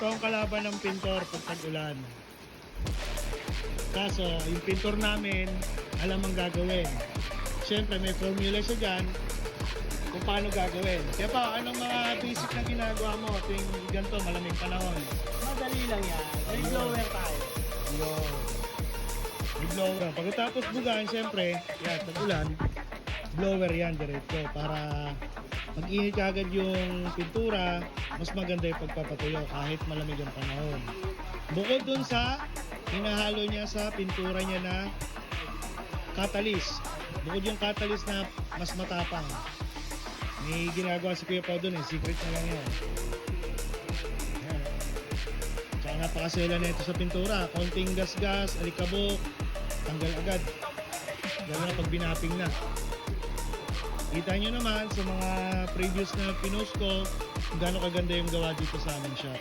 Ito ang kalaban ng pintor pag tag-ulan. Kaso, yung pintor namin, alam ang gagawin. Siyempre, may formula siya dyan kung paano gagawin. Kaya pa, anong mga basic na ginagawa mo tuwing ganito, malamig panahon? Madali lang yan. May blower tayo. Yun. May blower. Pagkatapos bugaan, siyempre, yan, tag-ulan, blower yan diretso para mag-init agad yung pintura, mas maganda yung pagpapatuyo kahit malamig ang panahon. Bukod dun sa hinahalo niya sa pintura niya na catalyst. Bukod yung catalyst na mas matapang. May ginagawa si Kuya Pao dun eh, secret na lang yan. Ayan. Tsaka napakasela na ito sa pintura. Konting gas-gas, alikabok, tanggal agad. Gano'n na pag binaping na. Kita nyo naman sa mga previous na pinost ko kung gaano kaganda yung gawa dito sa aming shop.